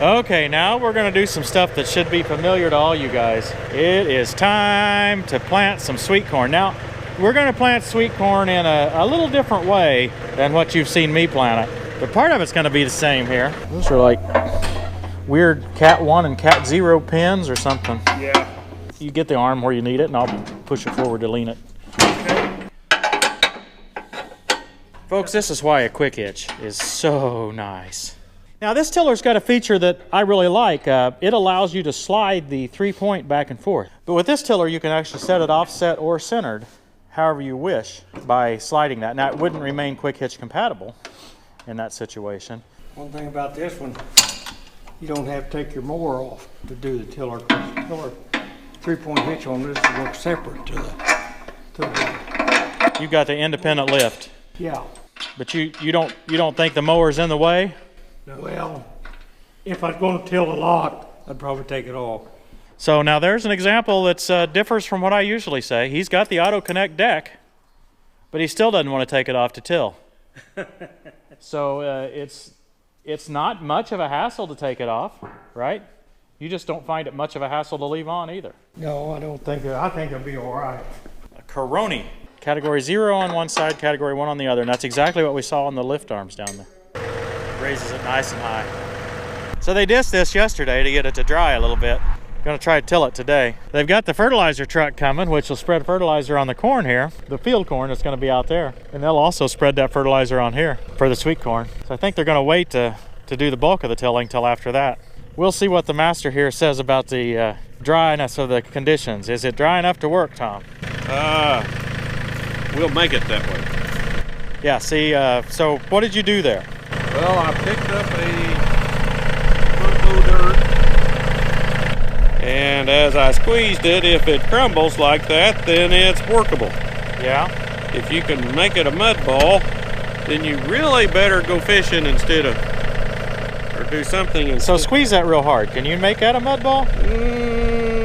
Okay, now we're gonna do some stuff that should be familiar to all you guys. It is time to plant some sweet corn. Now, we're gonna plant sweet corn in a little different way than what you've seen me plant it. But part of it's gonna be the same here. Those are like weird Cat 1 and Cat 0 pins or something. Yeah. You get the arm where you need it, and I'll push it forward to lean it. Okay. Folks, this is why a quick hitch is so nice. Now this tiller's got a feature that I really like. It allows you to slide the 3-point back and forth. But with this tiller, you can actually set it offset or centered, however you wish, by sliding that. Now it wouldn't remain quick hitch compatible in that situation. One thing about this one, you don't have to take your mower off to do the tiller. The tiller 3-point hitch on this works separate to the. You've got the independent lift. Yeah. But you don't think the mower's in the way? Well, if I was going to till a lot, I'd probably take it off. So now there's an example that differs from what I usually say. He's got the auto connect deck, but he still doesn't want to take it off to till. So it's not much of a hassle to take it off, right? You just don't find it much of a hassle to leave on either. No, I don't think. I think it'll be all right. A Coroni. Category 0 on one side, Category 1 on the other, and that's exactly what we saw on the lift arms down there. Raises it nice and high. So they dissed this yesterday to get it to dry a little bit. Gonna try to till it today. They've got the fertilizer truck coming, which will spread fertilizer on the corn here. The field corn is gonna be out there. And they'll also spread that fertilizer on here for the sweet corn. So I think they're gonna wait to do the bulk of the tilling till after that. We'll see what the master here says about the dryness of the conditions. Is it dry enough to work, Tom? We'll make it that way. Yeah, see, so what did you do there? Well, I picked up a footload of dirt, and as I squeezed it, if it crumbles like that, then it's workable. Yeah? If you can make it a mud ball, then you really better go fishing instead of, or do something instead. So squeeze that real hard. Can you make that a mud ball?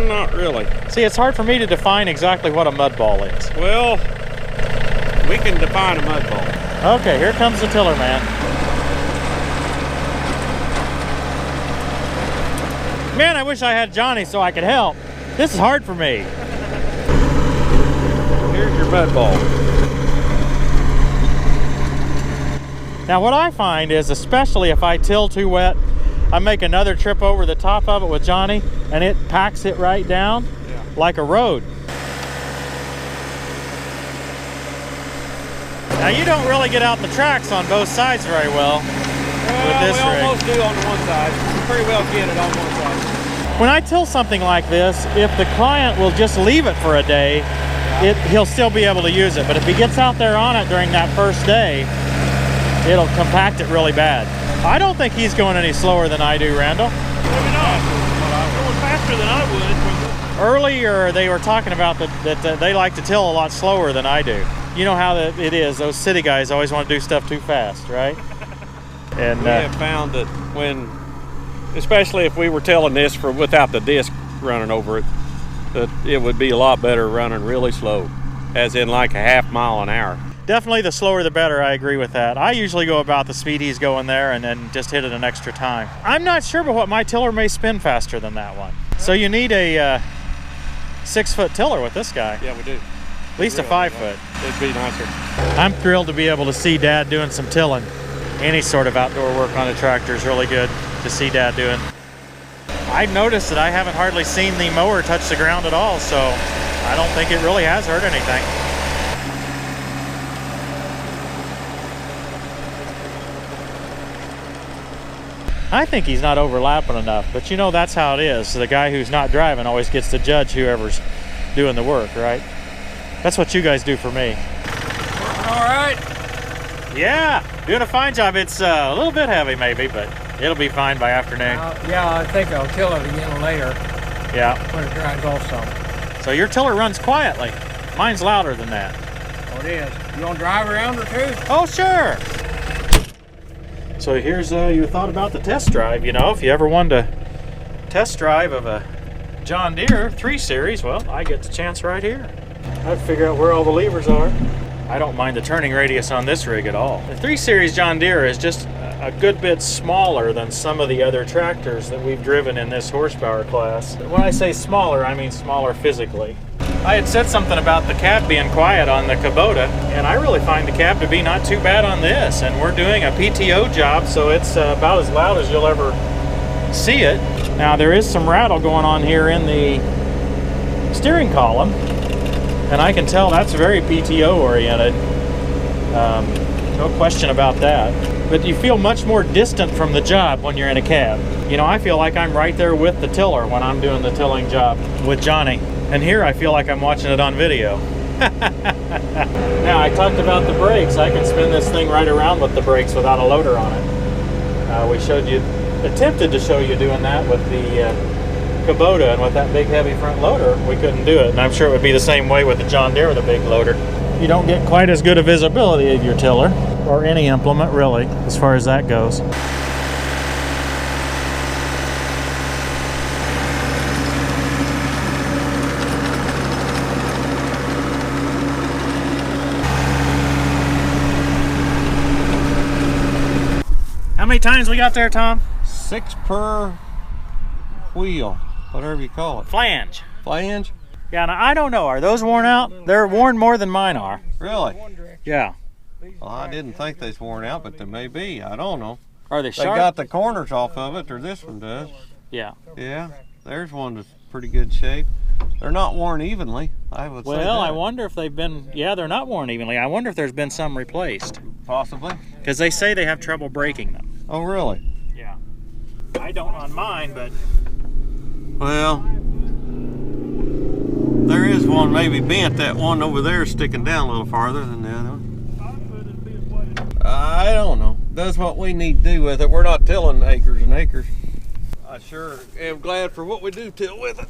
Not really. See, it's hard for me to define exactly what a mud ball is. Well, we can define a mud ball. Okay, here comes the tiller man. Man, I wish I had Johnny so I could help. This is hard for me. Here's your mud ball. Now what I find is, especially if I till too wet, I make another trip over the top of it with Johnny and it packs it right down like a road. Now you don't really get out the tracks on both sides very well with this rig. We almost do on the one side. We pretty well get it on one side. When I till something like this, if the client will just leave it for a day, he'll still be able to use it. But if he gets out there on it during that first day, it'll compact it really bad. I don't think he's going any slower than I do, Randall. Maybe not. Going faster than I would. Earlier, they were talking about that they like to till a lot slower than I do. You know how it is. Those city guys always want to do stuff too fast, right? And we have found that when, especially if we were tilling this without the disc running over it, that it would be a lot better running really slow, as in like a half mile an hour. Definitely the slower the better, I agree with that. I usually go about the speed he's going there and then just hit it an extra time. I'm not sure, but what my tiller may spin faster than that one. So you need a 6-foot tiller with this guy. Yeah, we do. At least a 5-foot. It'd be nicer. I'm thrilled to be able to see Dad doing some tilling. Any sort of outdoor work on a tractor is really good to see Dad doing. I noticed that I haven't hardly seen the mower touch the ground at all, so I don't think it really has hurt anything. I think he's not overlapping enough, but you know that's how it is. The guy who's not driving always gets to judge whoever's doing the work, right? That's what you guys do for me. Working all right? Yeah, doing a fine job. It's a little bit heavy maybe, but it'll be fine by afternoon. Yeah, I think I'll till it again later. Yeah. When it dries off some. So your tiller runs quietly. Mine's louder than that. Oh, it is. You want to drive around or two? Oh, sure. So here's your thought about the test drive. You know, if you ever wanted a test drive of a John Deere 3 Series, well, I get the chance right here. I'd figure out where all the levers are. I don't mind the turning radius on this rig at all. The 3 Series John Deere is just a good bit smaller than some of the other tractors that we've driven in this horsepower class. When I say smaller, I mean smaller physically. I had said something about the cab being quiet on the Kubota, and I really find the cab to be not too bad on this, and we're doing a PTO job, so it's about as loud as you'll ever see it. Now there is some rattle going on here in the steering column, and I can tell that's very PTO oriented. No question about that. But you feel much more distant from the job when you're in a cab. You know, I feel like I'm right there with the tiller when I'm doing the tilling job with Johnny. And here I feel like I'm watching it on video. Now, I talked about the brakes. I can spin this thing right around with the brakes without a loader on it. We attempted to show you doing that with the Kubota, and with that big heavy front loader, we couldn't do it. And I'm sure it would be the same way with the John Deere with a big loader. You don't get quite as good a visibility of your tiller, or any implement really, as far as that goes. How many tines we got there, Tom? 6 per wheel, whatever you call it. Flange. Flange? Yeah, now I don't know. Are those worn out? They're worn more than mine are. Really? Yeah. Well, I didn't think they's worn out, but they may be. I don't know. Are they They sharp? got the corners off of it, or this one does. Yeah. Yeah, there's one that's pretty good shape. They're not worn evenly, I would say. Well, that. I wonder if they've been, yeah, they're not worn evenly. I wonder if there's been some replaced. Possibly. Because they say they have trouble breaking them. Oh, really? Yeah. I don't on mine, but... Well, there is one maybe bent. That one over there is sticking down a little farther than the other one. I don't know. That's what we need to do with it. We're not tilling acres and acres. I sure am glad for what we do till with it.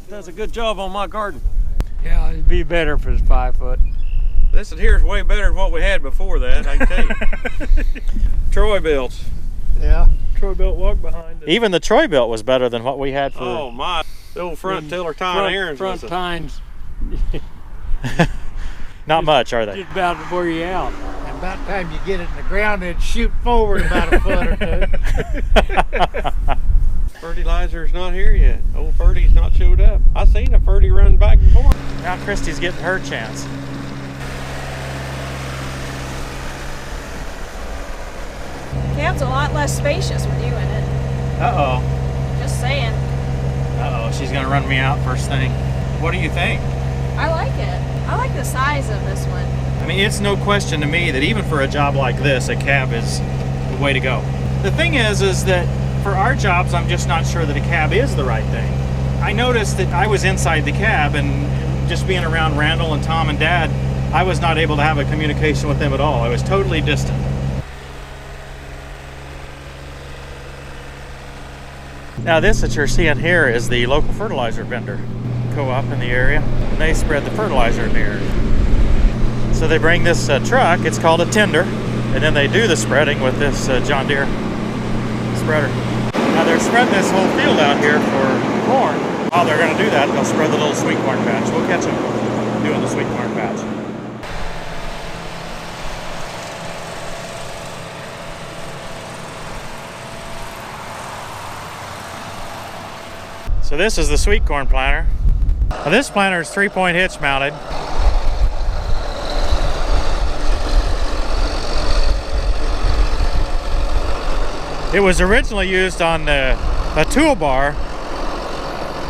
Does a good job on my garden. Yeah, it'd be better if it's 5 foot. This one here is way better than what we had before that, I can tell you. Troy builds. Yeah, Troy built walk behind it. Even the Troy built was better than what we had for... Oh my, the old front tiller Tom Aaron's front tines. Not much, are they? Just about to wear you out. And about the time you get it in the ground, it'd shoot forward about a foot or two. Fertilizer's not here yet. Old Ferdy's not showed up. I seen a Ferdy run back and forth. Now Christy's getting her chance. Cab's a lot less spacious with you in it. Uh-oh. Just saying. Uh-oh, she's gonna run me out first thing. What do you think? I like it. I like the size of this one. I mean, it's no question to me that even for a job like this, a cab is the way to go. The thing is that for our jobs, I'm just not sure that a cab is the right thing. I noticed that I was inside the cab, and just being around Randall and Tom and Dad, I was not able to have a communication with them at all. I was totally distant. Now this that you're seeing here is the local fertilizer vendor co-op in the area, and they spread the fertilizer in the area. So they bring this truck, it's called a tender, and then they do the spreading with this John Deere spreader. Now they're spreading this whole field out here for corn. While they're going to do that, they'll spread the little sweet corn patch. We'll catch them doing the sweet corn patch. So this is the sweet corn planter. Now this planter is 3-point hitch mounted. It was originally used on a toolbar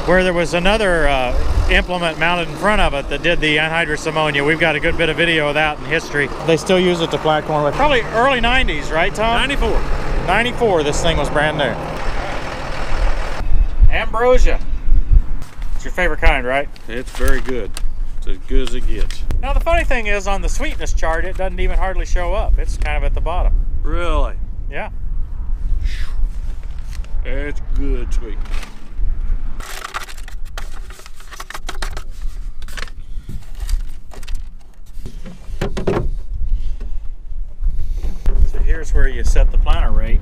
where there was another implement mounted in front of it that did the anhydrous ammonia. We've got a good bit of video of that in history. They still use it to plant corn with. Probably early 90s, right, Tom? 94. 94, this thing was brand new. Ambrosia. It's your favorite kind, right? It's very good. It's as good as it gets. Now the funny thing is, on the sweetness chart, it doesn't even hardly show up. It's kind of at the bottom. Really? Yeah. It's good sweet. So here's where you set the planter rate.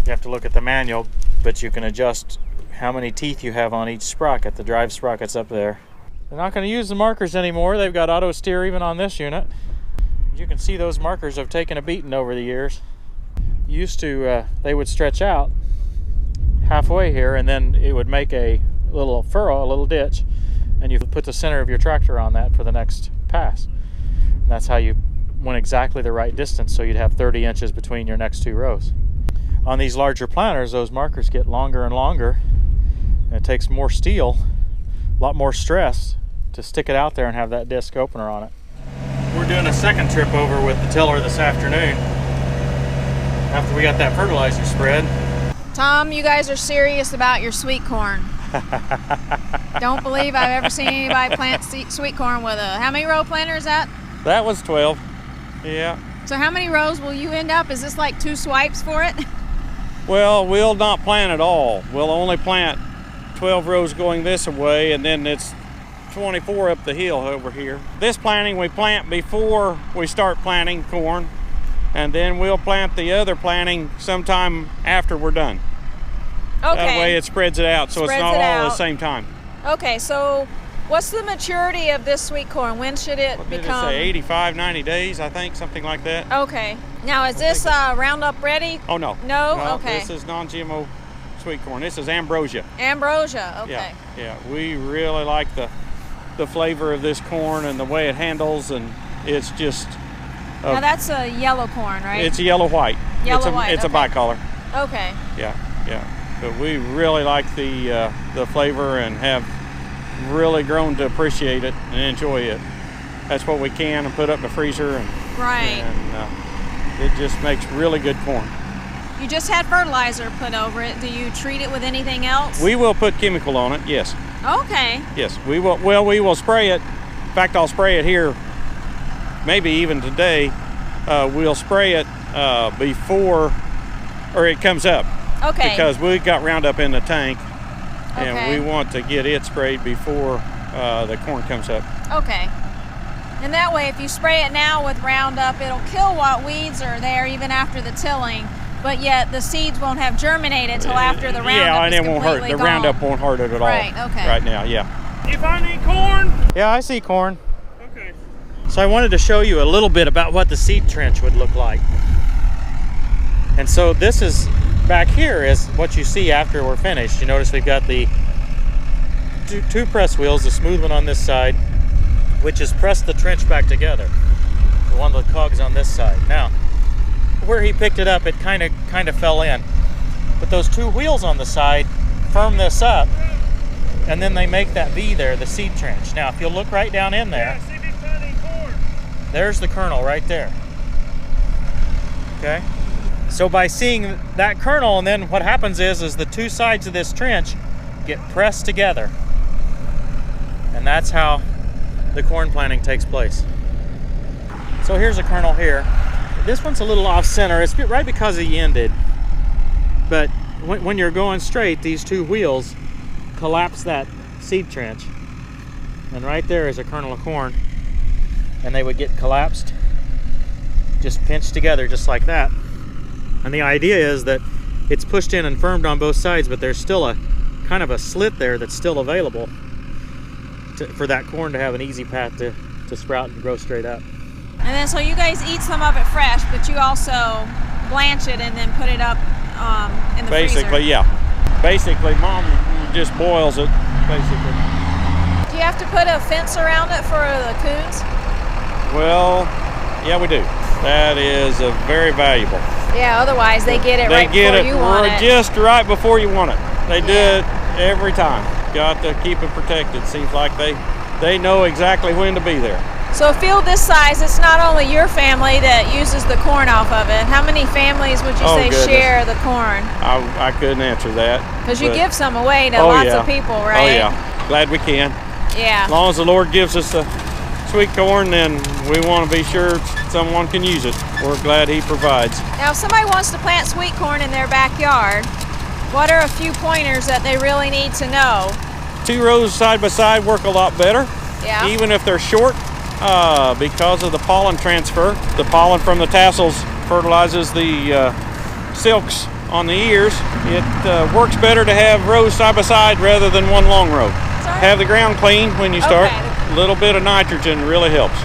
You have to look at the manual, but you can adjust how many teeth you have on each sprocket. The drive sprocket's up there. They're not going to use the markers anymore. They've got auto steer even on this unit. You can see those markers have taken a beating over the years. used to, they would stretch out halfway here, and then it would make a little furrow, a little ditch, and you put the center of your tractor on that for the next pass. And that's how you went exactly the right distance, so you'd have 30 inches between your next two rows. On these larger planters, those markers get longer and longer, and it takes more steel, a lot more stress to stick it out there and have that disc opener on it. We're doing a second trip over with the tiller this afternoon after we got that fertilizer spread. Tom, you guys are serious about your sweet corn. Don't believe I've ever seen anybody plant sweet corn with a, how many row planter is that? That was 12. Yeah. So how many rows will you end up? Is this like 2 swipes for it? Well, we'll not plant at all. We'll only plant 12 rows going this way, and then it's 24 up the hill over here. This planting we plant before we start planting corn, and then we'll plant the other planting sometime after we're done. Okay. That way it spreads it out, so it's not all at the same time. Okay, so what's the maturity of this sweet corn? When should it What did become? it say, 85, 90 days, I think, something like that. Okay. Now, is this Roundup ready? Oh, no. No? Okay. This is non-GMO sweet corn. This is Ambrosia. Ambrosia, okay. Yeah. We really like the flavor of this corn and the way it handles, and it's just... Now, that's a yellow corn, right? It's a yellow-white. Yellow-white, It's a bicolor. Okay. Yeah. But we really like the flavor and have really grown to appreciate it and enjoy it. That's what we can and put up in the freezer, and Right. And it just makes really good corn. You just had fertilizer put over it. Do you treat it with anything else? We will put chemical on it, yes. Okay. Yes, we will. Well, we will spray it. In fact, I'll spray it here, maybe even today. We'll spray it before, or it comes up. Okay. Because we got Roundup in the tank, and Okay. we want to get it sprayed before the corn comes up. Okay. And that way, if you spray it now with Roundup, it'll kill what weeds are there even after the tilling, but yet the seeds won't have germinated till after the Roundup and is it won't hurt. completely The gone. Roundup won't hurt it at all. Right, okay. Right now, yeah. You find any corn? Yeah, I see corn. Okay. So I wanted to show you a little bit about what the seed trench would look like. And so this is, back here is what you see after we're finished. You notice we've got the two press wheels, the smooth one on this side, which has pressed the trench back together. The one with the cogs on this side. Now, where he picked it up, it kind of fell in. But those two wheels on the side firm this up, and then they make that V there, the seed trench. Now, if you'll look right down in there, see if you find any corn. there's the kernel right there. Okay? So by seeing that kernel, and then what happens is the two sides of this trench get pressed together. And that's how the corn planting takes place. So here's a kernel here. This one's a little off center. It's right because he ended. But when you're going straight, these two wheels collapse that seed trench. And right there is a kernel of corn. And they would get collapsed, just pinched together just like that. And the idea is that it's pushed in and firmed on both sides, but there's still a kind of a slit there that's still available for that corn to have an easy path to sprout and grow straight up. And then so you guys eat some of it fresh, but you also blanch it and then put it up in the Basically, freezer. yeah. Basically, Mom just boils it, basically. Do you have to put a fence around it for the coons? Well, yeah, we do. That is very valuable. Yeah, otherwise they get it They right get before it you want it. just right before you want it. They do Yeah. it every time. Got to keep it protected. Seems like they know exactly when to be there. So a field this size, it's not only your family that uses the corn off of it. How many families would you Oh, say goodness. share the corn? I couldn't answer that. Because you but- give some away to Oh, lots yeah. of people, Oh right? yeah, glad we can. Yeah. As long as the Lord gives us the sweet corn, then we want to be sure someone can use it. We're glad He provides. Now, if somebody wants to plant sweet corn in their backyard, what are a few pointers that they really need to know? 2 rows side by side work a lot better, Yeah. even if they're short, because of the pollen transfer. The pollen from the tassels fertilizes the silks on the ears. It works better to have rows side by side rather than one long row. Sorry. Have the ground clean when you start. Okay. A little bit of nitrogen really helps.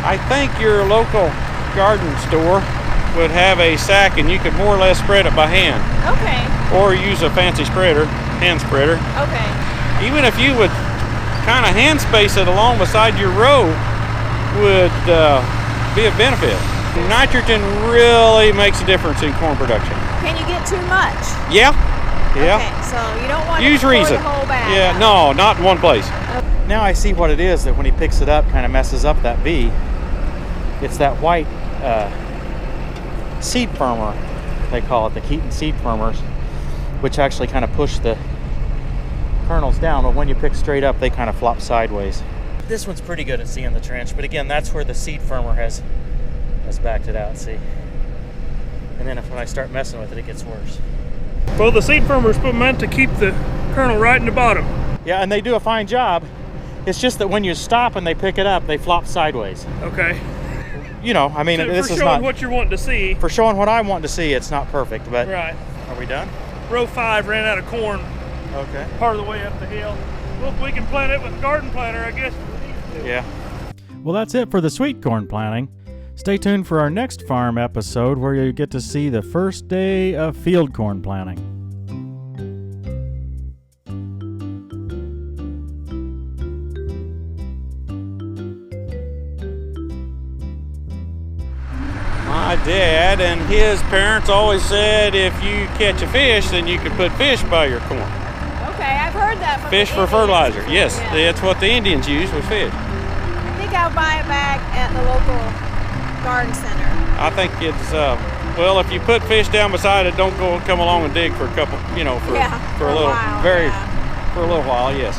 I think your local garden store would have a sack, and you could more or less spread it by hand, Okay. or use a fancy spreader, hand spreader. Okay. Even if you would kind of hand space it along beside your row, would be a benefit. Nitrogen really makes a difference in corn production. Can you get too much? Yeah. Okay, so you don't want Use to pour reason. the whole bag Yeah, out. no, not in one place. Now I see what it is that when he picks it up kind of messes up that V. It's that white seed firmer, they call it, the Keaton seed firmers, which actually kind of push the kernels down, but when you pick straight up, they kind of flop sideways. This one's pretty good at seeing the trench, but again, that's where the seed firmer has backed it out, see? And then when I start messing with it, it gets worse. Well, the seed firmer's meant to keep the kernel right in the bottom. Yeah, and they do a fine job. It's just that when you stop and they pick it up, they flop sideways. Okay. You know, I mean, this for is showing not... what you're wanting to see. For showing what I want to see, it's not perfect, but... Right. Are we done? Row 5 ran out of corn Okay. part of the way up the hill. Well, if we can plant it with a garden planter, I guess we need to. Yeah. Well, that's it for the sweet corn planting. Stay tuned for our next farm episode where you get to see the first day of field corn planting. My dad and his parents always said if you catch a fish, then you can put fish by your corn. Okay, I've heard that from Fish the for Indians. fertilizer. Yes, Yeah. that's what the Indians use with fish. I think I'll buy a bag at the local garden center. I think it's, well, if you put fish down beside it, don't come along and dig for a couple, Yeah, for a little, while, very, yeah. for a little while, yes.